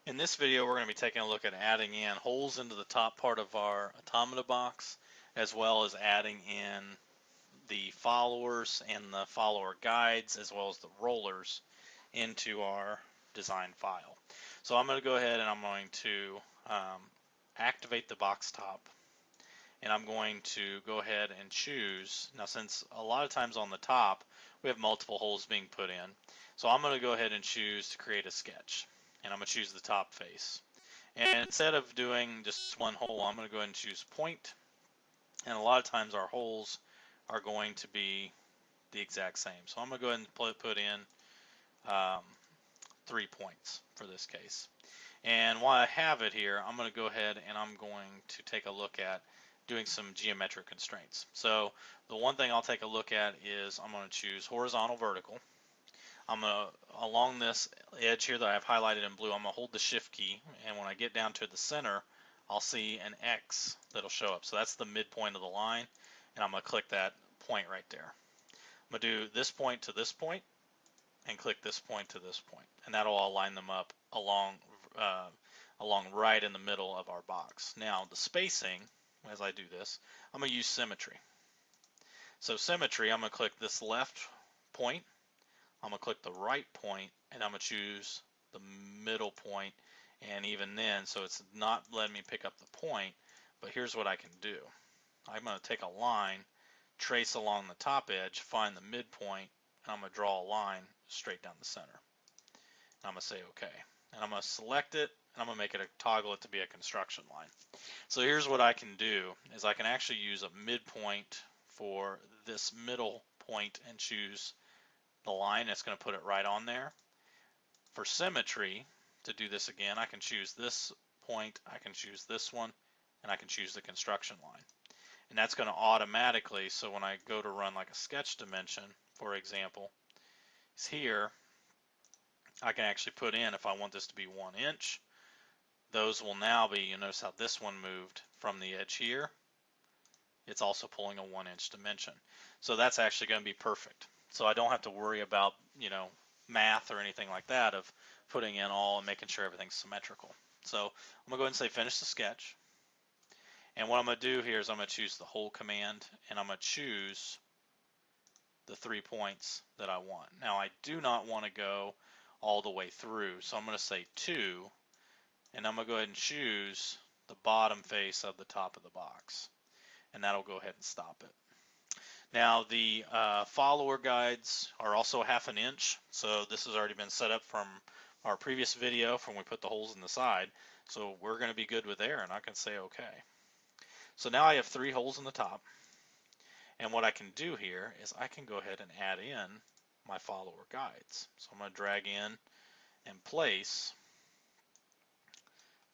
In this video, we're going to be taking a look at adding in holes into the top part of our Automata box, as well as adding in the followers and the follower guides, as well as the rollers into our design file. So I'm going to go ahead and I'm going to activate the box top, and I'm going to go ahead and choose. Now, since a lot of times on the top we have multiple holes being put in, so I'm going to go ahead and choose to create a sketch, and I'm going to choose the top face. And instead of doing just one hole, I'm going to go ahead and choose point, and a lot of times our holes are going to be the exact same. So I'm going to go ahead and put in 3 points for this case. And while I have it here, I'm going to go ahead and I'm going to take a look at doing some geometric constraints. So the one thing I'll take a look at is I'm going to choose horizontal vertical. I'm going to, along this edge here that I've highlighted in blue, I'm going to hold the shift key, and when I get down to the center, I'll see an X that'll show up. So that's the midpoint of the line, and I'm going to click that point right there. I'm going to do this point to this point, and click this point to this point, and that'll all line them up along right in the middle of our box. Now the spacing, as I do this, I'm going to use symmetry. So symmetry, I'm going to click this left point, I'm going to click the right point, and I'm going to choose the middle point, and even then, so it's not letting me pick up the point, but here's what I can do. I'm going to take a line, trace along the top edge, find the midpoint, and I'm going to draw a line straight down the center. And I'm going to say OK. And I'm going to select it, and I'm going to make it toggle it to be a construction line. So here's what I can do, is I can actually use a midpoint for this middle point and choose the line that's going to put it right on there. For symmetry, to do this again, I can choose this point, I can choose this one, and I can choose the construction line. And that's going to automatically, so when I go to run like a sketch dimension, for example, is here, I can actually put in, if I want this to be 1 inch, those will now be, you notice how this one moved from the edge here. It's also pulling a 1 inch dimension. So that's actually going to be perfect. So I don't have to worry about, math or anything like that of putting in all and making sure everything's symmetrical. So I'm going to go ahead and say finish the sketch. And what I'm going to do here is I'm going to choose the hole command, and I'm going to choose the 3 points that I want. Now I do not want to go all the way through, so I'm going to say 2, and I'm going to go ahead and choose the bottom face of the top of the box, and that'll go ahead and stop it. Now the follower guides are also 1/2 inch, so this has already been set up from our previous video from when we put the holes in the side, so we're going to be good with there, and I can say OK. So now I have 3 holes in the top, and what I can do here is I can go ahead and add in my follower guides. So I'm going to drag in and place.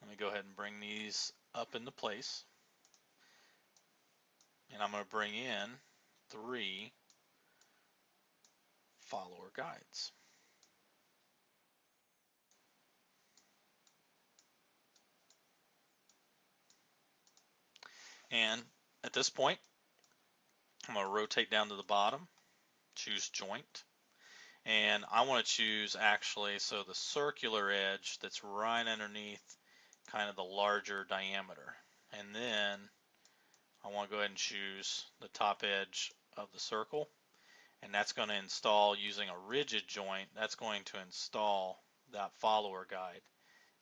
Let me go ahead and bring these up into place, and I'm going to bring in 3 follower guides. And at this point, I'm going to rotate down to the bottom, choose joint, and I want to choose actually so the circular edge that's right underneath kind of the larger diameter, and then I want to go ahead and choose the top edge of the circle, and that's going to install using a rigid joint. That's going to install that follower guide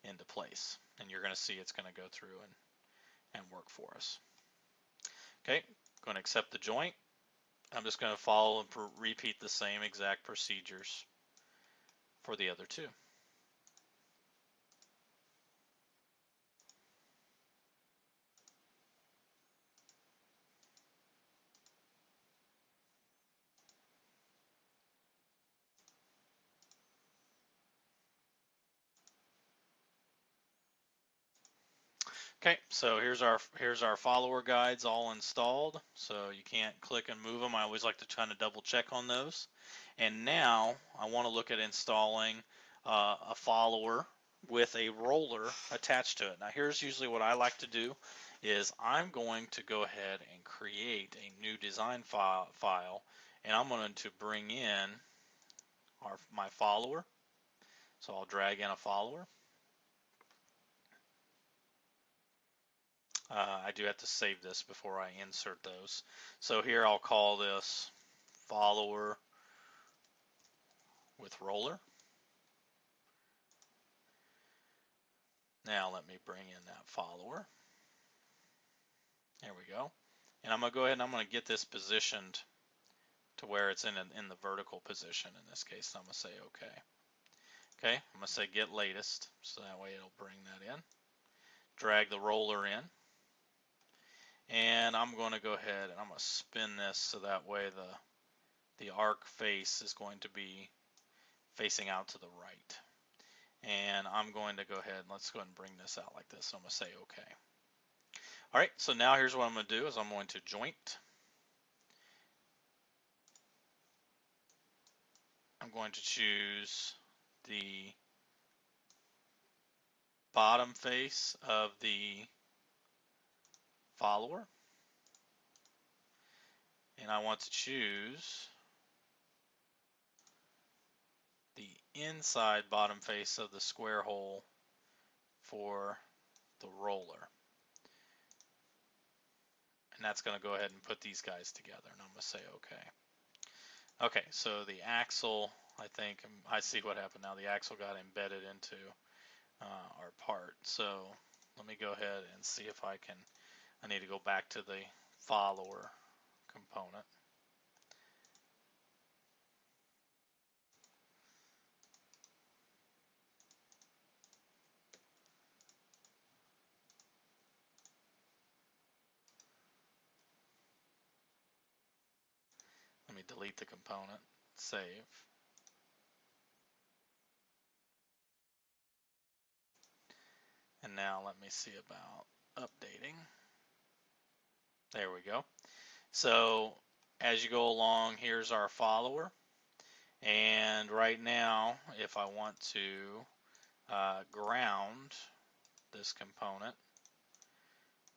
into place, and you're going to see it's going to go through and work for us. Okay, going to accept the joint. I'm just going to follow and repeat the same exact procedures for the other 2. Okay, so here's our follower guides all installed. So you can't click and move them. I always like to kind of double check on those. And now I want to look at installing a follower with a roller attached to it. Now here's usually what I like to do is I'm going to go ahead and create a new design file, and I'm going to bring in my follower. So I'll drag in a follower. I do have to save this before I insert those. So here I'll call this follower with roller. Now let me bring in that follower. There we go. And I'm going to go ahead and I'm going to get this positioned to where it's in the vertical position in this case. So I'm going to say OK. Okay, I'm going to say get latest, so that way it'll bring that in. Drag the roller in. And I'm going to go ahead and I'm going to spin this so that way the arc face is going to be facing out to the right. And I'm going to go ahead and let's go ahead and bring this out like this. So I'm going to say OK. All right, so now here's what I'm going to do is I'm going to joint. I'm going to choose the bottom face of the follower. And I want to choose the inside bottom face of the square hole for the roller. And that's going to go ahead and put these guys together. And I'm going to say OK. Okay, so the axle, I see what happened now. The axle got embedded into our part. So let me go ahead and see if I need to go back to the follower component. Let me delete the component, save. And now let me see about updating. There we go. So as you go along, here's our follower. And right now, if I want to ground this component,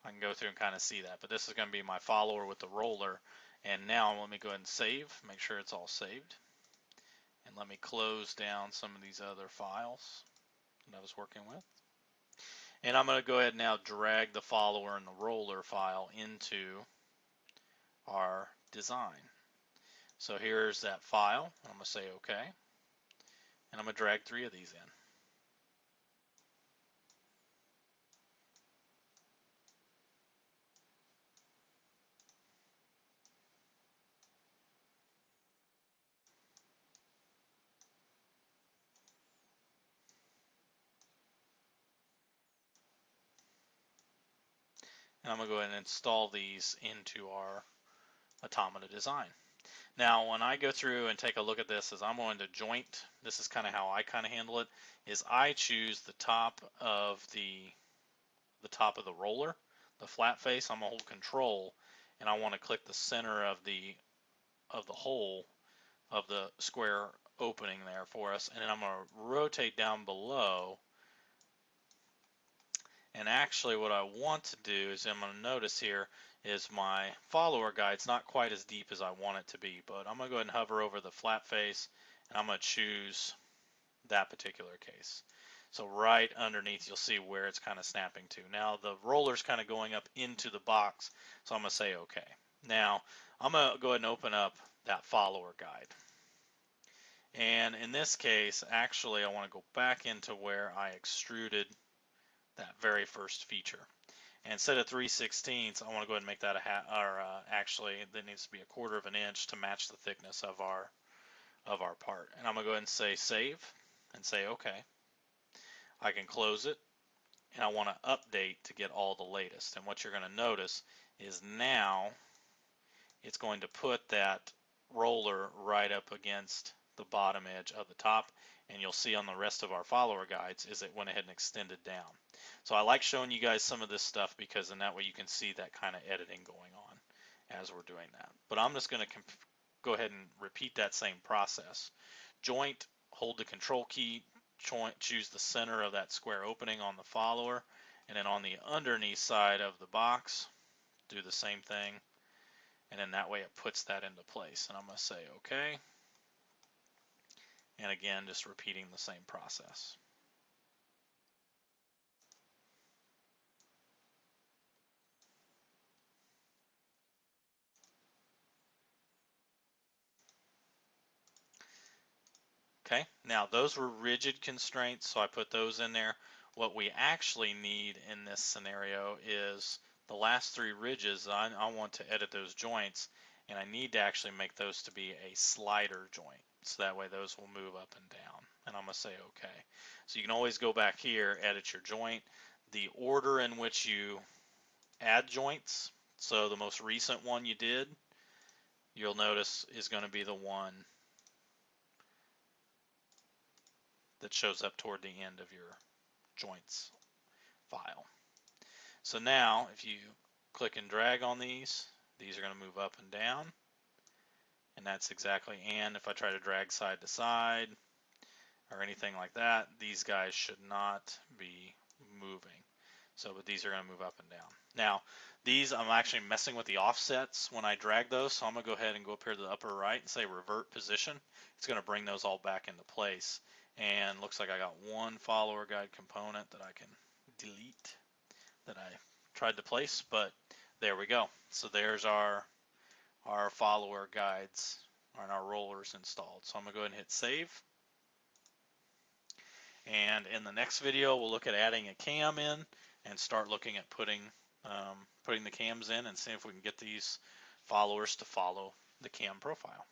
I can go through and kind of see that. But this is going to be my follower with the roller. And now let me go ahead and save, make sure it's all saved. And let me close down some of these other files that I was working with. And I'm going to go ahead and now drag the follower and the roller file into our design. So here's that file. I'm going to say OK. And I'm going to drag 3 of these in. And I'm going to go ahead and install these into our Automata design. Now, when I go through and take a look at this, as I'm going to joint, this is kind of how I kind of handle it, is I choose the top of the roller, the flat face. I'm going to hold Control, and I want to click the center of the hole of the square opening there for us, and then I'm going to rotate down below. And actually what I want to do is I'm going to notice here is my follower guide's not quite as deep as I want it to be, but I'm going to go ahead and hover over the flat face and I'm going to choose that particular case. So right underneath you'll see where it's kind of snapping to. Now the roller's kind of going up into the box, so I'm going to say OK. Now I'm going to go ahead and open up that follower guide. And in this case, actually I want to go back into where I extruded that very first feature. And instead of 3/16, I want to go ahead and make that actually that needs to be 1/4 of an inch to match the thickness of our part. And I'm going to go ahead and say save and say OK. I can close it, and I want to update to get all the latest. And what you're going to notice is now it's going to put that roller right up against the bottom edge of the top, and you'll see on the rest of our follower guides is it went ahead and extended down. So I like showing you guys some of this stuff because in that way you can see that kind of editing going on as we're doing that. But I'm just going to go ahead and repeat that same process. Joint, hold the Control key, choose the center of that square opening on the follower, and then on the underneath side of the box, do the same thing. And then that way it puts that into place. And I'm going to say OK. And again, just repeating the same process. Okay, now those were rigid constraints, so I put those in there. What we actually need in this scenario is the last three ridges. I want to edit those joints, and I need to actually make those to be a slider joint. So that way those will move up and down. And I'm going to say OK. So you can always go back here, edit your joint. The order in which you add joints, so the most recent one you did, you'll notice is going to be the one that shows up toward the end of your joints file. So now if you click and drag on these are going to move up and down, and that's exactly, and if I try to drag side to side or anything like that, these guys should not be moving. So, but these are going to move up and down. Now, these I'm actually messing with the offsets when I drag those, so I'm going to go ahead and go up here to the upper right and say revert position. It's going to bring those all back into place. And looks like I got one follower guide component that I can delete that I tried to place, but there we go. So there's our follower guides and our rollers installed. So I'm going to go ahead and hit save. And in the next video, we'll look at adding a cam in and start looking at putting the cams in and see if we can get these followers to follow the cam profile.